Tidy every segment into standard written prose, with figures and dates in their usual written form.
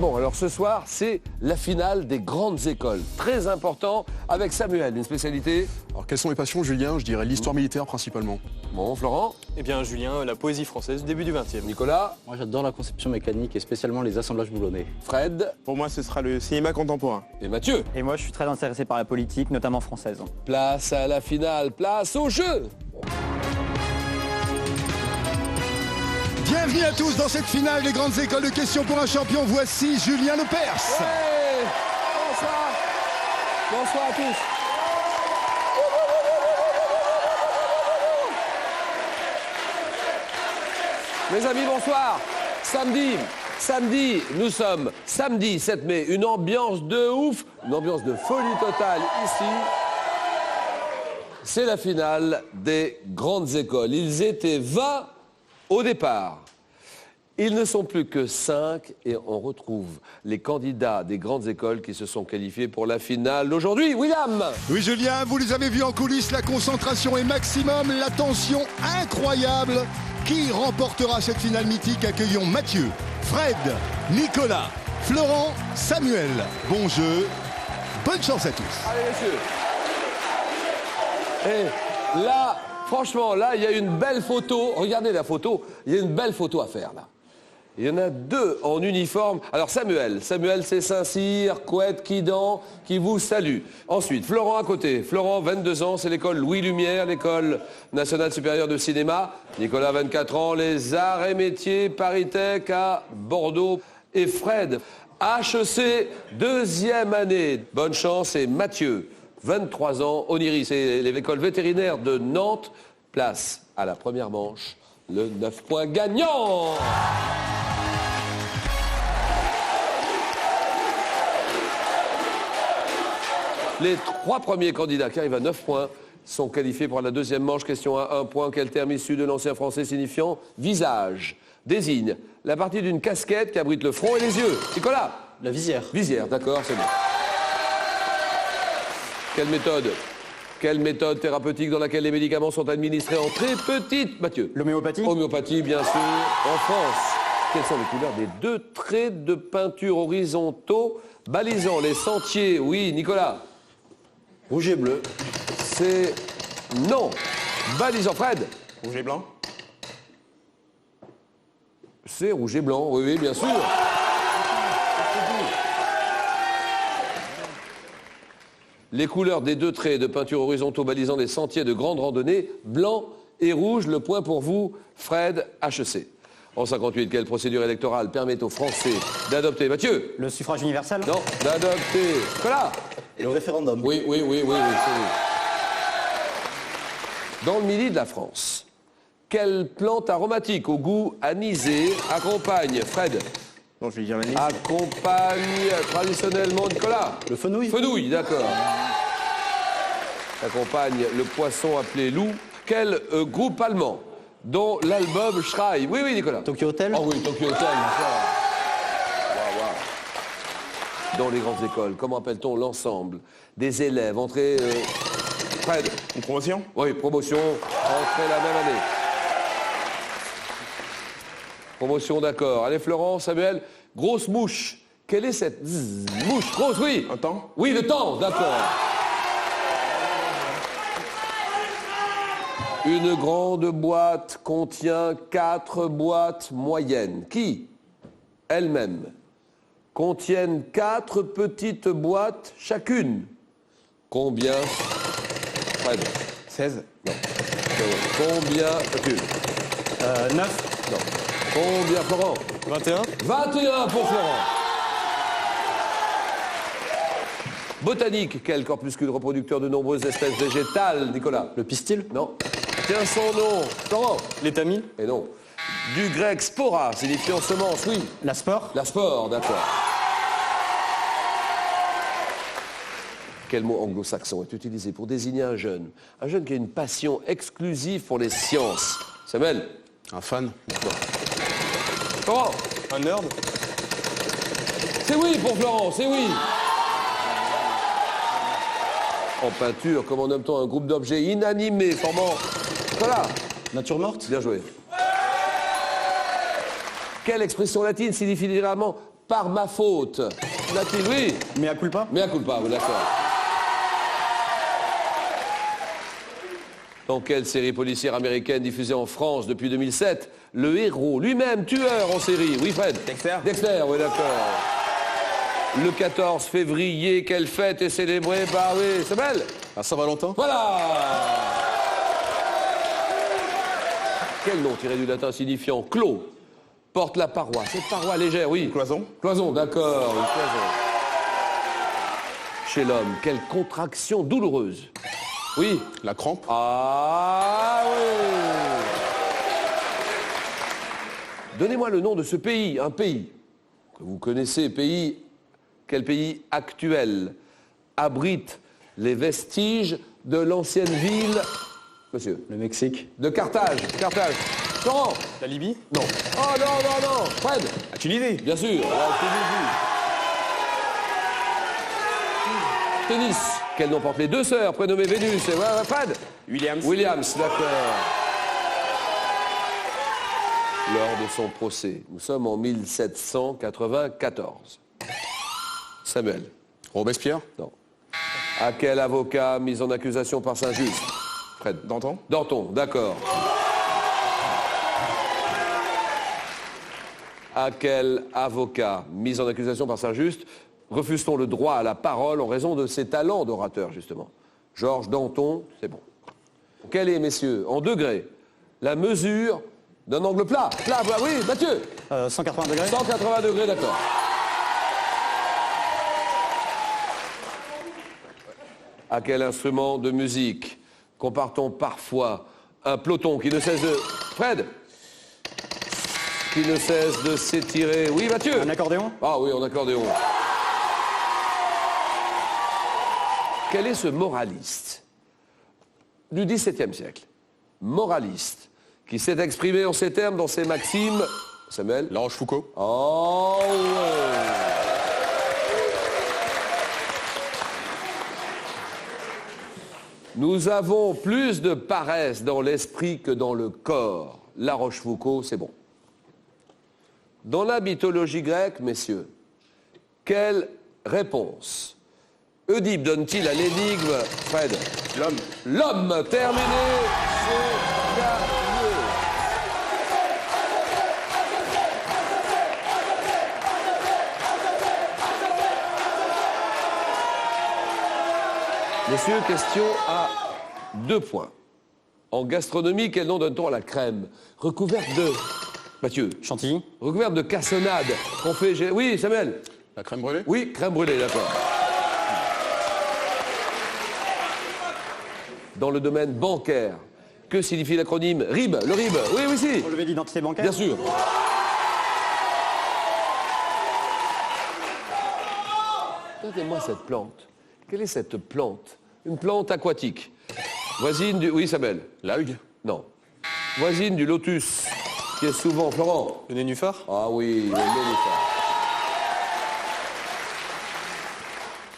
Bon, alors ce soir, c'est la finale des grandes écoles. Très important, avec Samuel, une spécialité. Alors, quelles sont les passions, Julien? Je dirais l'histoire militaire principalement. Bon, Florent. Eh bien, Julien, la poésie française, début du XXe. Nicolas. Moi, j'adore la conception mécanique et spécialement les assemblages boulonnais. Fred. Pour moi, ce sera le cinéma contemporain. Et Mathieu. Et moi, je suis très intéressé par la politique, notamment française. Place à la finale, place au jeu. Bienvenue à tous dans cette finale des grandes écoles de questions pour un champion. Voici Julien Lepers. Ouais. Bonsoir. Bonsoir à tous. Mes amis, bonsoir. Samedi, nous sommes samedi 7 mai. Une ambiance de ouf, une ambiance de folie totale ici. C'est la finale des grandes écoles. Ils étaient 20 au départ. Ils ne sont plus que 5 et on retrouve les candidats des grandes écoles qui se sont qualifiés pour la finale d'aujourd'hui. William. Oui, Julien, vous les avez vus en coulisses. La concentration est maximum, la tension incroyable. Qui remportera cette finale mythique? Accueillons Mathieu, Fred, Nicolas, Florent, Samuel. Bon jeu, bonne chance à tous. Allez, messieurs. Et là, franchement, là, il y a une belle photo. Regardez la photo. Il y a une belle photo à faire, là. Il y en a 2 en uniforme. Alors, Samuel, c'est Saint-Cyr, Couette, Quidan, qui vous salue. Ensuite, Florent à côté. Florent, 22 ans, c'est l'école Louis Lumière, l'école nationale supérieure de cinéma. Nicolas, 24 ans, les arts et métiers, Paris-Tech à Bordeaux. Et Fred, HEC, 2e année. Bonne chance. Et Mathieu, 23 ans, Oniris, c'est l'école vétérinaire de Nantes. Place à la première manche, le 9 points gagnant. Les 3 premiers candidats qui arrivent à 9 points sont qualifiés pour la deuxième manche. Question à 1 point. Quel terme issu de l'ancien français signifiant visage désigne la partie d'une casquette qui abrite le front et les yeux? Nicolas. La visière. Visière, d'accord, c'est bon. Quelle méthode thérapeutique dans laquelle les médicaments sont administrés en très petites... Mathieu. L'homéopathie. Homéopathie, bien sûr. En France, quelles sont les couleurs des 2 traits de peinture horizontaux balisant les sentiers? Oui, Nicolas. Rouge et bleu. C'est non. Balisant, Fred. Rouge et blanc. C'est rouge et blanc, oui, oui, bien sûr. Les couleurs des 2 traits de peinture horizontaux balisant les sentiers de grande randonnée, blanc et rouge. Le point pour vous, Fred, HEC. En 58, quelle procédure électorale permet aux Français d'adopter, Mathieu? Le suffrage universel. Non, d'adopter. Voilà. Le référendum. Oui, c'est oui. Dans le midi de la France, quelle plante aromatique au goût anisé accompagne, Fred? Non, je vais dire l'anis. Accompagne traditionnellement, Nicolas? Le fenouil. Fenouil, d'accord. Accompagne le poisson appelé loup. Quel groupe allemand dont l'album Schrei? Oui, Nicolas. Tokyo Hotel. Oh oui, Tokyo Hotel. Wow. Dans les grandes écoles, comment appelle-t-on l'ensemble des élèves entrés... Fred? Une promotion? Oui, promotion, entrée la même année. Promotion, d'accord. Allez, Florent, Samuel, grosse mouche. Quelle est cette mouche grosse? Oui. Un temps? Oui, le temps, d'accord. Une grande boîte contient 4 boîtes moyennes qui, elles-mêmes, contiennent 4 petites boîtes chacune. Combien? Fred? 16. Non. Combien chacune? 9. Non. Combien, Florent? 21. 21 pour Florent. Botanique, quel corpuscule reproducteur de nombreuses espèces végétales, Nicolas? Le pistil. Non. Tiens son nom, Florent? L'étamine. Et non. Du grec spora, signifiant semence, oui. La sport. La spore, d'accord. Quel mot anglo-saxon est utilisé pour désigner un jeune qui a une passion exclusive pour les sciences? Samuel? Un fan. Florent? Un nerd. C'est oui pour Florent, c'est oui. En peinture, comment nomme-t-on un groupe d'objets inanimés formant... Voilà. Nature morte. Bien joué. Quelle expression latine signifie littéralement par ma faute. N'a-t-il, oui. Mais à culpa. Mais à coup pas, d'accord. Dans quelle série policière américaine diffusée en France depuis 2007, le héros lui-même tueur en série? Oui, Fred. Dexter. Dexter, oui, d'accord. Le 14 février, quelle fête est célébrée par, oui, c'est belle. À Saint-Valentin. Voilà. Quel nom tiré du latin signifiant clos porte la paroi? Cette paroi légère, oui. Cloison. Cloison, d'accord, une cloison. Chez l'homme, quelle contraction douloureuse? Oui. La crampe. Ah oui. Donnez-moi le nom de ce pays, un pays que vous connaissez, pays, quel pays actuel abrite les vestiges de l'ancienne ville, monsieur, Le Mexique. de Carthage. Carthage. Florent. La Libye. Non. Oh non, non, non. Fred. La Tunisie. Bien sûr. La Tunisie. Tennis. Quel nom portent les deux sœurs prénommées Vénus et Fred? Williams. Williams, d'accord. Lors de son procès, nous sommes en 1794. Samuel. Robespierre. Non. À quel avocat mis en accusation par Saint-Just? Fred. Danton. Danton, d'accord. À quel avocat mis en accusation par Saint-Just refuse-t-on le droit à la parole en raison de ses talents d'orateur, justement? Georges Danton, c'est bon. Quelle est, messieurs, en degrés, la mesure d'un angle plat? Plat, plat, oui, Mathieu. 180 degrés. 180 degrés, d'accord. À quel instrument de musique compare-t-on parfois un peloton qui ne cesse de... Fred? Qui ne cesse de s'étirer. Oui, Mathieu? Un accordéon. Ah oui, en accordéon. Quel est ce moraliste du XVIIe siècle? Moraliste, qui s'est exprimé en ces termes dans ses maximes. Samuel? La Rochefoucauld. Oh ouais. Nous avons plus de paresse dans l'esprit que dans le corps. La Rochefoucauld, c'est bon. Dans la mythologie grecque, messieurs, quelle réponse Oedipe donne-t-il à l'énigme, Fred? L'homme. L'homme, terminé, c'est gagné. Messieurs, question à 2 points. En gastronomie, quel nom donne-t-on à la crème recouverte de... Mathieu. Chantilly. Recouverte de cassonade qu'on fait... Oui, Samuel. La crème brûlée. Oui, crème brûlée, d'accord. Dans le domaine bancaire, que signifie l'acronyme RIB? Le RIB, oui, oui, si. Relevé d'identité bancaire. Bien sûr. Regardez-moi cette plante. Quelle est cette plante? Une plante aquatique. Voisine du... Oui, Samuel. L'algue. Non. Voisine du lotus, qui est souvent... Florent. Le nénuphar. Ah oui, le nénuphar.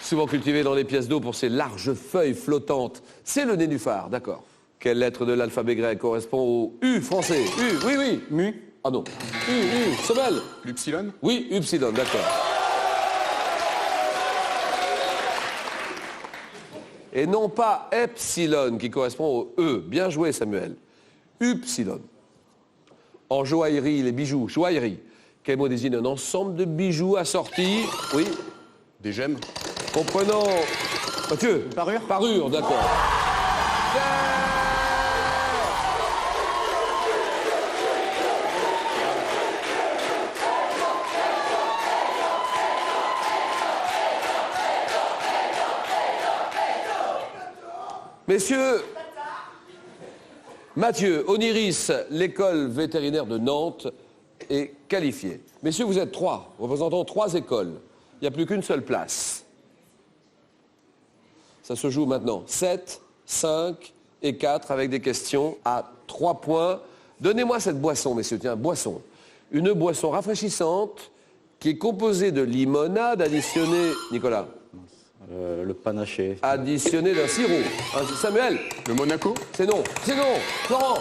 Souvent cultivé dans les pièces d'eau pour ses larges feuilles flottantes. C'est le nénuphar, d'accord. Quelle lettre de l'alphabet grec correspond au U français? U, oui, oui. Mu. Ah non. U, Samuel. L'upsilon. Oui, upsilon, d'accord. Et non pas epsilon qui correspond au E. Bien joué, Samuel. Upsilon. En joaillerie, les bijoux, joaillerie. Quel mot désigne un ensemble de bijoux assortis? Oui. Des gemmes. Comprenant... Mathieu? Parure. Parure, d'accord. Messieurs, Mathieu, Oniris, l'école vétérinaire de Nantes est qualifiée. Messieurs, vous êtes 3, représentant 3 écoles. Il n'y a plus qu'une seule place. Ça se joue maintenant. 7, 5 et 4 avec des questions à 3 points. Donnez-moi cette boisson, messieurs. Tiens, boisson. Une boisson rafraîchissante qui est composée de limonade additionnée... Nicolas? Le panaché. Additionné d'un sirop. Samuel? Le Monaco. C'est non. C'est non. Florent?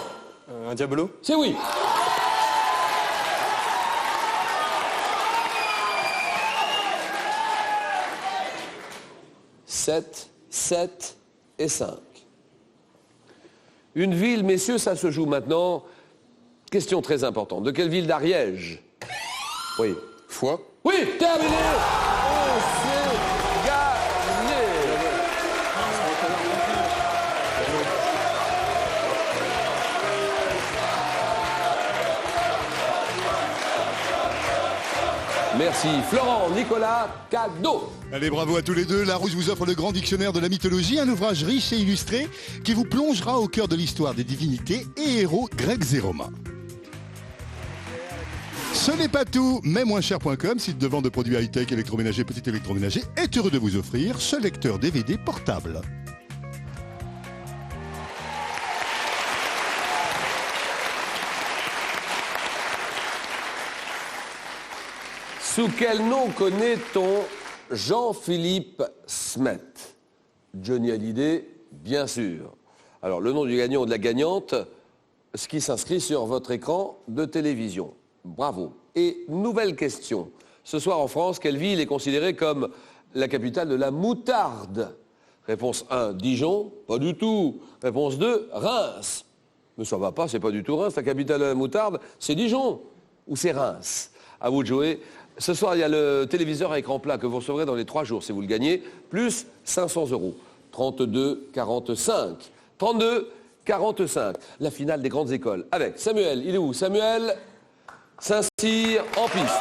Un diabolo. C'est oui. 7, 7 et 5. Une ville, messieurs, ça se joue maintenant. Question très importante. De quelle ville d'Ariège? Oui. Foix. Oui, terminé. On s'est gagné. Merci. Florent, Nicolas, cadeau. Allez, bravo à tous les deux. Larousse vous offre le grand dictionnaire de la mythologie, un ouvrage riche et illustré qui vous plongera au cœur de l'histoire des divinités et héros grecs et romains. Ce n'est pas tout, mais moincher.com, site de vente de produits high-tech, électroménager, petit électroménager, est heureux de vous offrir ce lecteur DVD portable. Sous quel nom connaît-on Jean-Philippe Smet? Johnny Hallyday, bien sûr. Alors, le nom du gagnant ou de la gagnante, ce qui s'inscrit sur votre écran de télévision. Bravo. Et nouvelle question. Ce soir en France, quelle ville est considérée comme la capitale de la moutarde? Réponse 1, Dijon. Pas du tout. Réponse 2, Reims. Mais ça va pas, c'est pas du tout Reims. La capitale de la moutarde, c'est Dijon. Ou c'est Reims. À vous de jouer. Ce soir, il y a le téléviseur à écran plat que vous recevrez dans les 3 jours si vous le gagnez, plus 500 €. 32, 45. 32, 45. La finale des grandes écoles. Avec Samuel. Il est où? Samuel Saint-Cyr en piste.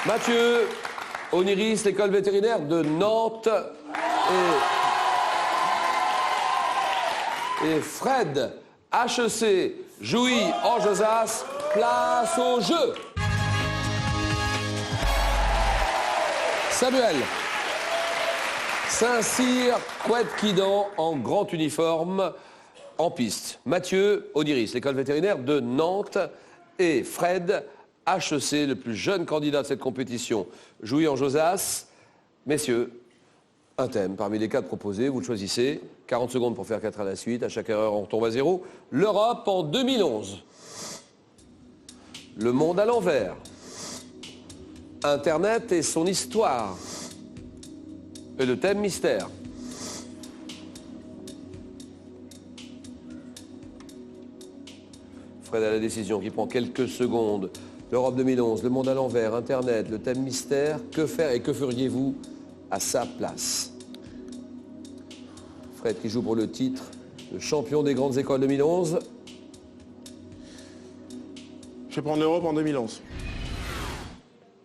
Mathieu, Oniris, l'école vétérinaire de Nantes. Et Fred, HEC, Jouy, Orgesace, place au jeu. Samuel, Saint-Cyr, Couette-Quidan en grand uniforme en piste. Mathieu, Oniris, l'école vétérinaire de Nantes. Et Fred, HEC, le plus jeune candidat de cette compétition. Jouy en Josas. Messieurs, un thème parmi les 4 proposés, vous le choisissez. 40 secondes pour faire 4 à la suite. À chaque erreur, on retombe à 0. L'Europe en 2011. Le monde à l'envers. Internet et son histoire. Et le thème mystère. Fred a la décision qui prend quelques secondes. L'Europe 2011, le monde à l'envers, Internet, le thème mystère. Que faire et que feriez-vous à sa place? Fred qui joue pour le titre de champion des grandes écoles 2011. Je vais prendre l'Europe en 2011.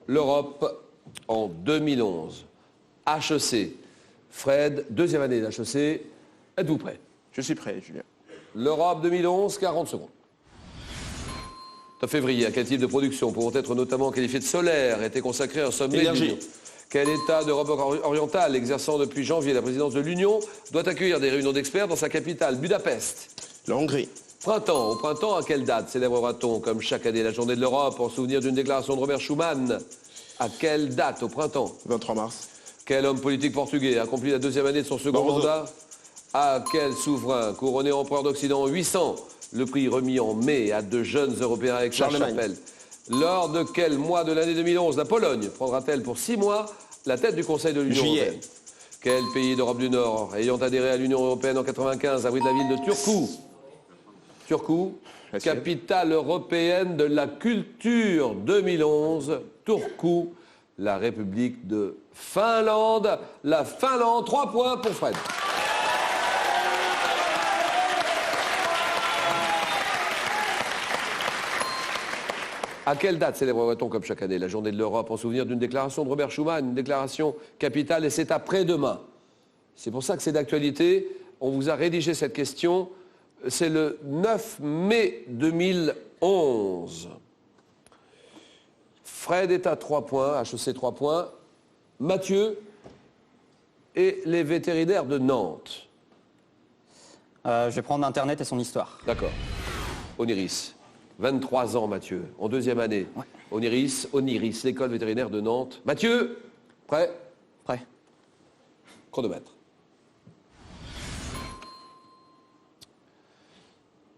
L'Europe en 2011. HEC. Fred, 2e année d'HEC. Êtes-vous prêt? Je suis prêt, Julien. L'Europe 2011, 40 secondes. En février, à quel type de production pouvant être notamment qualifié de solaire était consacré un sommet Énergie. de l'Union? Quel État d'Europe orientale, exerçant depuis janvier la présidence de l'Union, doit accueillir des réunions d'experts dans sa capitale, Budapest? La Hongrie. Printemps. Au printemps, à quelle date célébrera-t-on, comme chaque année, la journée de l'Europe, en souvenir d'une déclaration de Robert Schuman? À quelle date, au printemps? 23 mars. Quel homme politique portugais a accompli la 2e année de son second Barroso. mandat? À quel souverain, couronné empereur d'Occident en 800, le prix remis en mai à 2 jeunes Européens avec la Charlemagne. chapelle? Lors de quel mois de l'année 2011 la Pologne prendra-t-elle pour 6 mois la tête du Conseil de l'Union Juillet. européenne? Quel pays d'Europe du Nord, ayant adhéré à l'Union européenne en 1995, abrite la ville de Turku? Turku, La Suède. capitale européenne de la culture 2011. Turku, la République de Finlande. La Finlande, 3 points pour Fred. À quelle date célébrera-t-on comme chaque année la journée de l'Europe en souvenir d'une déclaration de Robert Schuman, une déclaration capitale, et c'est après-demain. C'est pour ça que c'est d'actualité. On vous a rédigé cette question. C'est le 9 mai 2011. Fred est à 3 points, HEC 3 points. Mathieu et les vétérinaires de Nantes. Je vais prendre Internet et son histoire. D'accord. Oniris, 23 ans Mathieu, en 2e année. Ouais. Oniris, l'école vétérinaire de Nantes. Mathieu, prêt? Prêt? Chronomètre.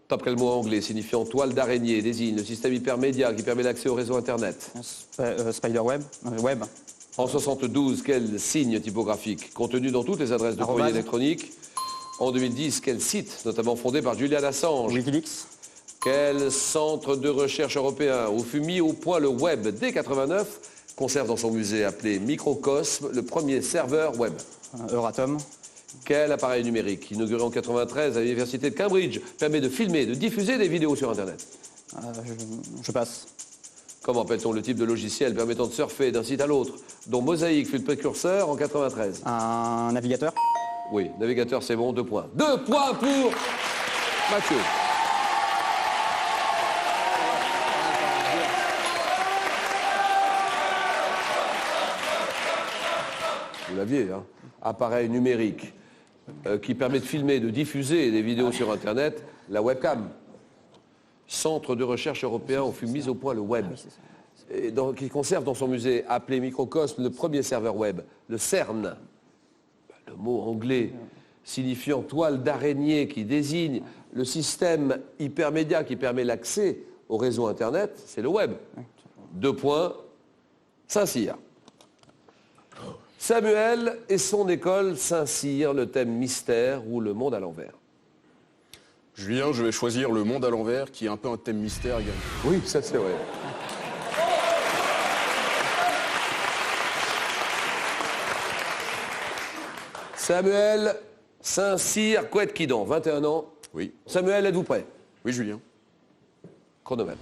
Top, quel mot anglais signifiant toile d'araignée désigne le système hypermédia qui permet l'accès au réseau Internet? Spiderweb? Web? En 72, quel signe typographique contenu dans toutes les adresses de courrier Arrobase. électronique? En 2010, quel site, notamment fondé par Julian Assange? Wikileaks. Quel centre de recherche européen où fut mis au point le web dès 89 conserve dans son musée appelé Microcosme le premier serveur web? Euratom. Quel appareil numérique, inauguré en 93 à l'université de Cambridge, permet de filmer, de diffuser des vidéos sur Internet? Je passe. Comment appelle-t-on le type de logiciel permettant de surfer d'un site à l'autre, dont Mosaic fut le précurseur en 93? Un navigateur. Oui, navigateur, c'est bon, 2 points. 2 points pour Mathieu. Vous l'aviez, hein? Appareil numérique qui permet de filmer, de diffuser des vidéos sur Internet, la webcam. Centre de recherche européen où fut mis au point le web. Et qui conserve dans son musée, appelé Microcosme, le premier serveur web, le CERN. Le mot anglais signifiant toile d'araignée qui désigne le système hypermédia qui permet l'accès au réseau Internet, c'est le web. 2 points, Saint-Cyr. Samuel et son école Saint-Cyr, le thème mystère ou le monde à l'envers. Julien, je vais choisir le monde à l'envers, qui est un peu un thème mystère également. Oui, ça c'est vrai. Samuel Saint-Cyr, Couette-Quidan, 21 ans. Oui. Samuel, êtes-vous prêt? Oui, Julien. Chronomètre.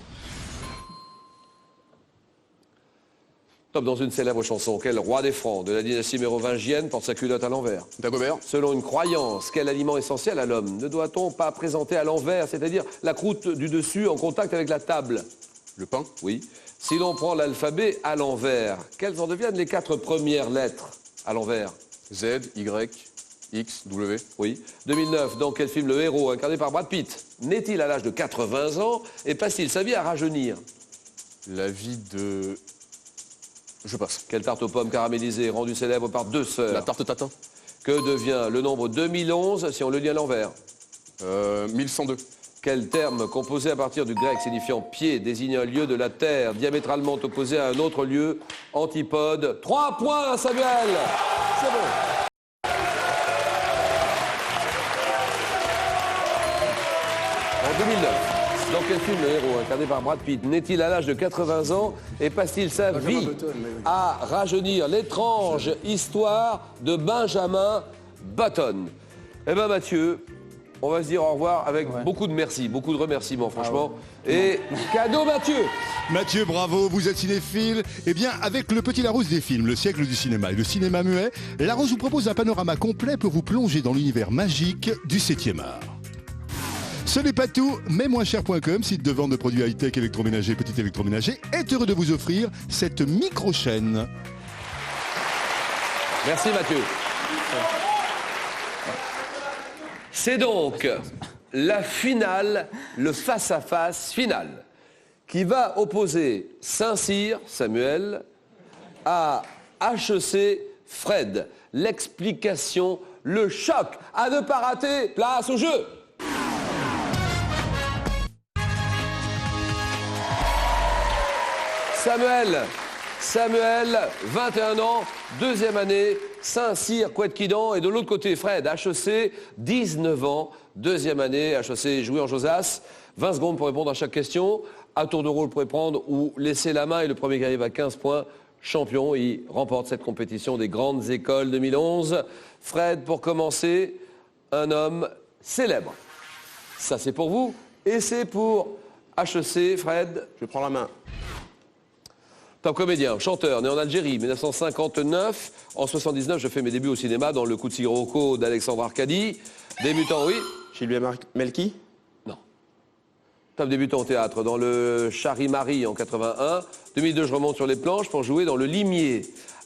Top dans une célèbre chanson. Quel roi des Francs de la dynastie mérovingienne porte sa culotte à l'envers? Dagobert. Selon une croyance, quel aliment essentiel à l'homme ne doit-on pas présenter à l'envers, c'est-à-dire la croûte du dessus en contact avec la table? Le pain. Oui. Si l'on prend l'alphabet à l'envers, quelles en deviennent les 4 premières lettres à l'envers? Z, Y, X, W. Oui. 2009, dans quel film le héros, incarné par Brad Pitt, naît-il à l'âge de 80 ans et passe-t-il sa vie à rajeunir? La vie de... Je passe. Quelle tarte aux pommes caramélisée, rendue célèbre par 2 sœurs? La tarte tatin. Que devient le nombre 2011 si on le lit à l'envers? 1102. Quel terme composé à partir du grec signifiant pied désigne un lieu de la terre diamétralement opposé à un autre lieu, antipode? 3 points, Samuel. C'est bon. En 2009, dans quel film le héros, incarné par Brad Pitt, naît-il à l'âge de 80 ans et passe-t-il sa vie à rajeunir? L'étrange histoire de Benjamin Button. Eh bien, Mathieu, on va se dire au revoir avec beaucoup de merci, beaucoup de remerciements, franchement. Et cadeau, Mathieu. Mathieu, bravo, vous êtes cinéphile. Eh bien, avec le Petit Larousse des films, le siècle du cinéma et le cinéma muet, Larousse vous propose un panorama complet pour vous plonger dans l'univers magique du 7e art. Ce n'est pas tout, mais moincher.com, site de vente de produits high-tech électroménager, petit électroménager, est heureux de vous offrir cette micro-chaîne. Merci, Mathieu. C'est donc la finale, le face-à-face final, qui va opposer Saint-Cyr, Samuel, à HEC, Fred. L'explication, le choc, à ne pas rater, place au jeu. Samuel, 21 ans, 2e année, Saint-Cyr, Couette-Quidan, et de l'autre côté, Fred, HEC, 19 ans, 2e année, HEC, joué en Josas. 20 secondes pour répondre à chaque question. À tour de rôle, vous pouvez prendre ou laisser la main, et le premier qui arrive à 15 points, champion, il remporte cette compétition des grandes écoles 2011. Fred, pour commencer, un homme célèbre. Ça, c'est pour vous, et c'est pour HEC, Fred. Je prends la main. Top comédien, chanteur, né en Algérie, 1959. En 79, je fais mes débuts au cinéma dans Le Coup de Sirocco d'Alexandre Arcadi. Débutant, oui. Gilbert Melki. Non. Top débutant au théâtre dans le Charimarie en 81. 2002, je remonte sur les planches pour jouer dans Le Limier.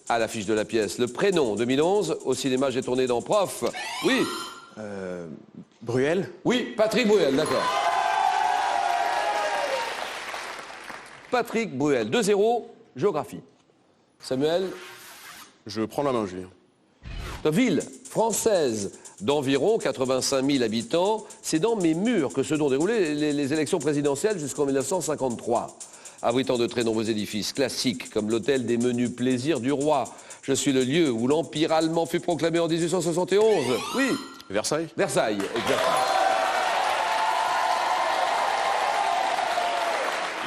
À l'affiche de la pièce, Le Prénom, 2011. Au cinéma, j'ai tourné dans Prof. Oui. Bruel. Oui, Patrick Bruel, d'accord. Patrick Bruel, 2-0, géographie. Samuel. Je prends la main, Julien. Ville française d'environ 85 000 habitants. C'est dans mes murs que se sont déroulées les élections présidentielles jusqu'en 1953. abritant de très nombreux édifices classiques comme l'hôtel des menus plaisirs du roi. Je suis le lieu où l'Empire allemand fut proclamé en 1871. Oui, Versailles. Versailles, exactement.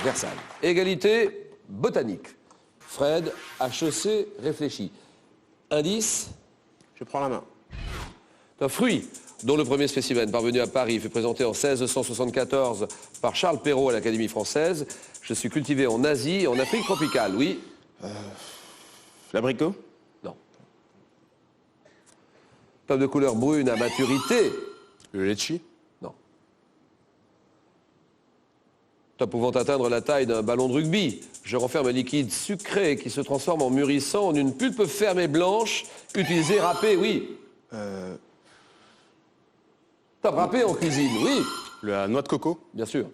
Versailles. Égalité botanique. Fred, HEC, réfléchit. Indice, Je prends la main. un fruit dont le premier spécimen parvenu à Paris fut présenté en 1674 par Charles Perrault à l'Académie française. Je suis cultivé en Asie et en Afrique tropicale, oui. L'abricot. Non. Pomme de couleur brune à maturité. Le litchi. Non. Top pouvant atteindre la taille d'un ballon de rugby. Je renferme un liquide sucré qui se transforme en mûrissant en une pulpe ferme et blanche, utilisée râpée, oui. Top râpé en cuisine, oui, La noix de coco. bien sûr.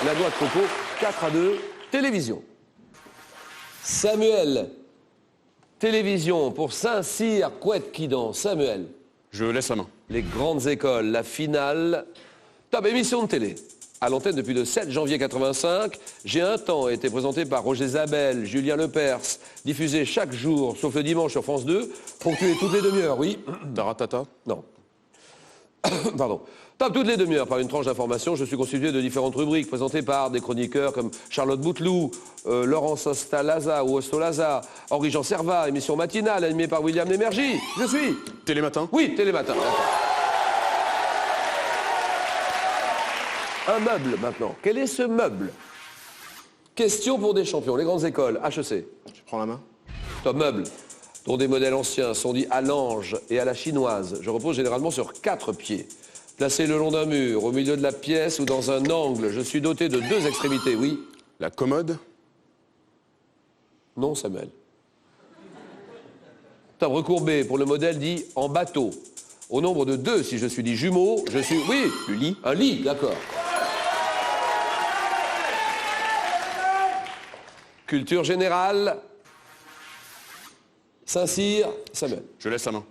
La noix de coco, 4-2, télévision. Samuel, télévision pour Saint-Cyr, Couette-Quidan. Samuel. Je laisse la main. Les grandes écoles, la finale. Top émission de télé. À l'antenne depuis le 7 janvier 85, J'ai un temps été présenté par Roger Zabel, Julien Lepers, diffusé chaque jour, sauf le dimanche sur France 2, ponctué toutes les demi-heures, oui. Taratata. Non. Pardon. Top toutes les demi-heures par une tranche d'information. Je suis constitué de différentes rubriques présentées par des chroniqueurs comme Charlotte Bouteloup, Laurence Ostalaza ou Ostolaza, Henri-Jean Servat, émission matinale animée par William Lémergie. Je suis. Télématin. Oui, Télématin. Un meuble maintenant. Quel est ce meuble? Question pour des champions. Les grandes écoles, HEC. Je prends la main. Top meuble, dont des modèles anciens sont dits à l'ange et à la chinoise. Je repose généralement sur 4 pieds. Placé le long d'un mur, au milieu de la pièce ou dans un angle, je suis doté de 2 extrémités, oui. La commode. Non, Samuel. Top recourbé pour le modèle dit en bateau. Au nombre de 2, si je suis dit jumeau, je suis... Oui, Le lit. un lit, d'accord. Culture générale. Saint-Cyr, Samuel. Je laisse la main.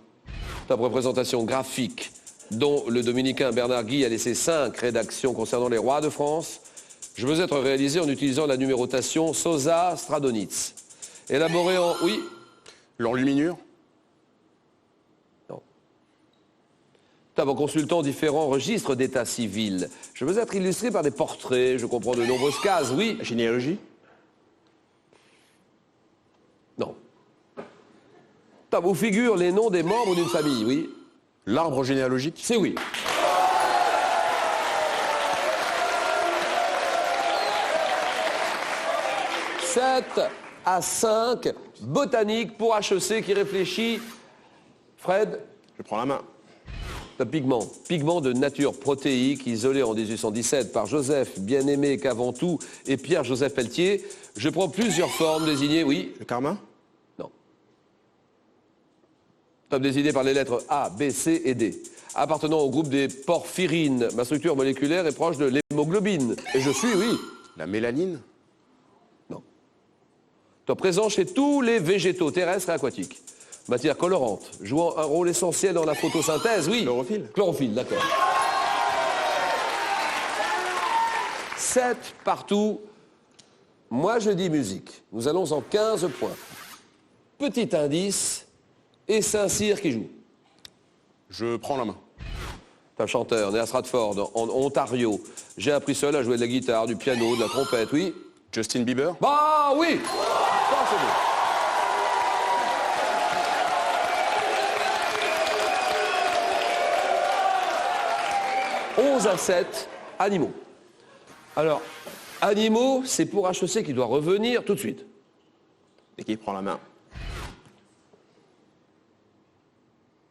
Top représentation graphique, dont le dominicain Bernard Guy a laissé 5 rédactions concernant les rois de France. Je veux être réalisé en utilisant la numérotation Sosa-Stradonitz. Élaboré en... Oui. L'enluminure. Non. Top en consultant différents registres d'état civil. Je veux être illustré par des portraits, je comprends de nombreuses cases, oui. La généalogie. Non. Top où figurent les noms des membres d'une famille, oui. L'arbre généalogique. C'est oui. « 7-5, botanique pour HEC qui réfléchit. Fred, Je prends la main. le pigment. Pigment de nature protéique, isolé en 1817 par Joseph Bien-Aimé Caventou et Pierre-Joseph Pelletier. Je prends plusieurs formes désignées, oui. Le carmin. Non. Top désigné par les lettres A, B, C et D. Appartenant au groupe des porphyrines, ma structure moléculaire est proche de l'hémoglobine. Et je suis, oui. La mélanine. Non. Top présent chez tous les végétaux terrestres et aquatiques. Matière colorante, jouant un rôle essentiel dans la photosynthèse, oui. Chlorophylle. Chlorophylle, d'accord. 7 partout. Moi, je dis musique. Nous allons en 15 points. Petit indice, et Saint-Cyr qui joue. Je prends la main. C'est un chanteur, né à Stratford, en Ontario. J'ai appris seul à jouer de la guitare, du piano, de la trompette, oui. Justin Bieber. Bah oui. Ça, c'est bon. 11-7, animaux. Alors, animaux, c'est pour HEC qui doit revenir tout de suite. Et qui prend la main.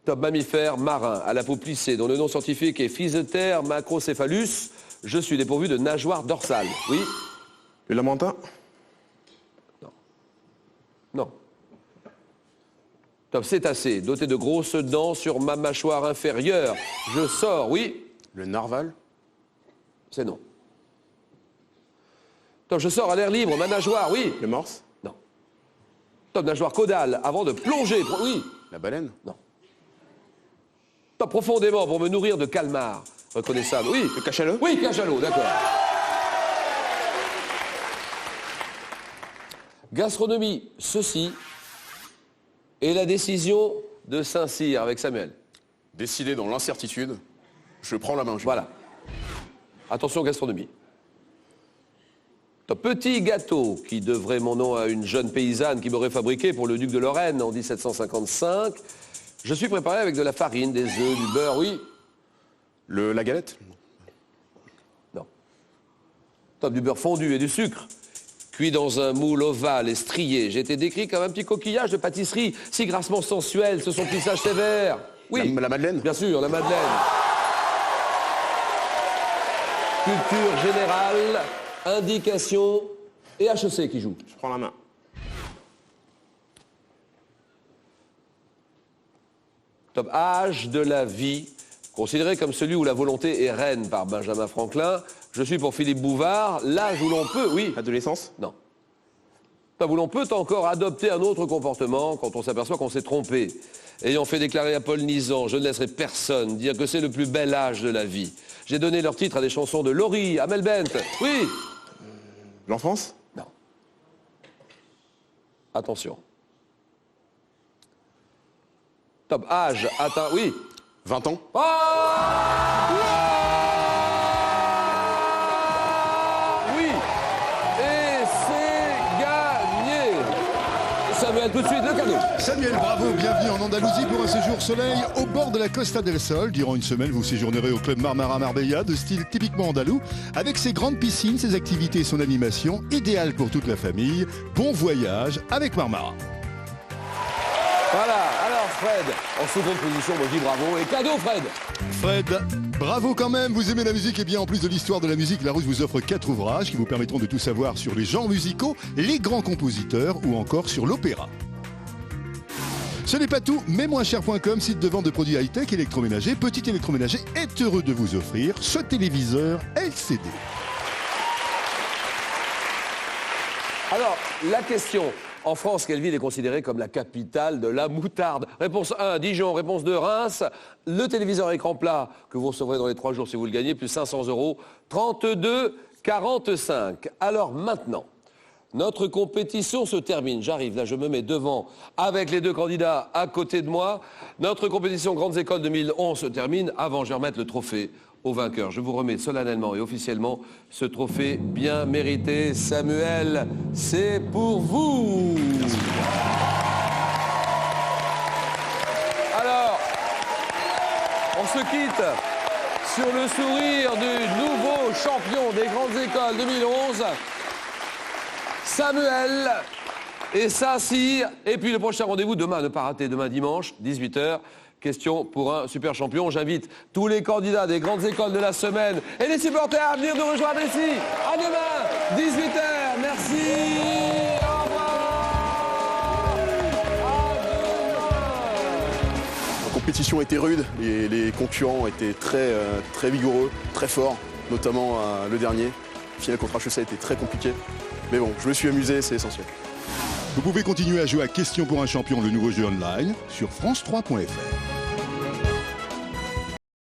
Top mammifère marin, à la peau plissée, dont le nom scientifique est Physeter macrocephalus. Je suis dépourvu de nageoire dorsale. Oui. Le lamentin. Non. Top cétacé, doté de grosses dents sur ma mâchoire inférieure. Je sors, oui. Le narval. C'est non. Top, je sors à l'air libre, ma nageoire, oui. Le morse. Non. Top, nageoire caudale, avant de plonger, oui. La baleine. Non. Top, profondément pour me nourrir de calmar. Reconnaissable, oui. Le cachalot. Oui, cachalot, d'accord. Gastronomie, ceci est la décision de Saint-Cyr avec Samuel. Décidé dans l'incertitude, je prends la main. Voilà. Attention, gastronomie. Un petit gâteau qui devrait mon nom à une jeune paysanne qui m'aurait fabriqué pour le duc de Lorraine en 1755. Je suis préparé avec de la farine, des œufs, du beurre, oui. La galette. Non. Top, du beurre fondu et du sucre. Cuit dans un moule ovale et strié. J'ai été décrit comme un petit coquillage de pâtisserie, si grassement sensuel, ce son plissage sévère. Oui. La madeleine. Bien sûr, la madeleine. Culture générale, indication et HEC qui joue. Je prends la main. Top, âge de la vie, considéré comme celui où la volonté est reine par Benjamin Franklin. Je suis pour Philippe Bouvard, l'âge où l'on peut, oui. Adolescence. Non. Top, où l'on peut encore adopter un autre comportement quand on s'aperçoit qu'on s'est trompé. Ayant fait déclarer à Paul Nizan, je ne laisserai personne dire que c'est le plus bel âge de la vie. J'ai donné leur titre à des chansons de Laurie, Amel Bent. Oui. L'enfance. Non. Attention. Top, âge atteint, oui. 20 ans. Oui. Et c'est gagné. Samuel, tout de suite, le cadeau. Samuel, bravo, bienvenue en Andalousie pour un séjour soleil au bord de la Costa del Sol. Durant une semaine, vous séjournerez au club Marmara Marbella, de style typiquement andalou, avec ses grandes piscines, ses activités et son animation, idéal pour toute la famille. Bon voyage avec Marmara. Voilà, alors Fred, en seconde position, moi je dis bravo et cadeau Fred. Fred, bravo quand même, vous aimez la musique et bien en plus de l'histoire de la musique, Larousse vous offre 4 ouvrages qui vous permettront de tout savoir sur les genres musicaux, les grands compositeurs ou encore sur l'opéra. Ce n'est pas tout, mais moincher.com, site de vente de produits high-tech électroménagers, petit électroménager est heureux de vous offrir ce téléviseur LCD. Alors, la question, en France, quelle ville est considérée comme la capitale de la moutarde? Réponse 1, Dijon. Réponse 2, Reims. Le téléviseur à écran plat que vous recevrez dans les 3 jours si vous le gagnez, plus 500 €, 32,45. Alors maintenant, notre compétition se termine. J'arrive, là je me mets devant avec les 2 candidats à côté de moi. Notre compétition Grandes Écoles 2011 se termine. Avant, je vais remettre le trophée au vainqueur. Je vous remets solennellement et officiellement ce trophée bien mérité. Samuel, c'est pour vous. Merci. Alors, on se quitte sur le sourire du nouveau champion des Grandes Écoles 2011, Samuel et Saint-Cyr. Et puis le prochain rendez-vous demain, ne pas rater, demain dimanche, 18 h. Question pour un super champion. J'invite tous les candidats des grandes écoles de la semaine et les supporters à venir nous rejoindre ici. À demain, 18 h. Merci. Au revoir. À demain. La compétition était rude et les concurrents étaient très vigoureux, très forts, notamment le dernier. Le final contre HEC a été très compliqué. Mais bon, je me suis amusé, c'est essentiel. Vous pouvez continuer à jouer à Question pour un champion, le nouveau jeu online, sur France3.fr.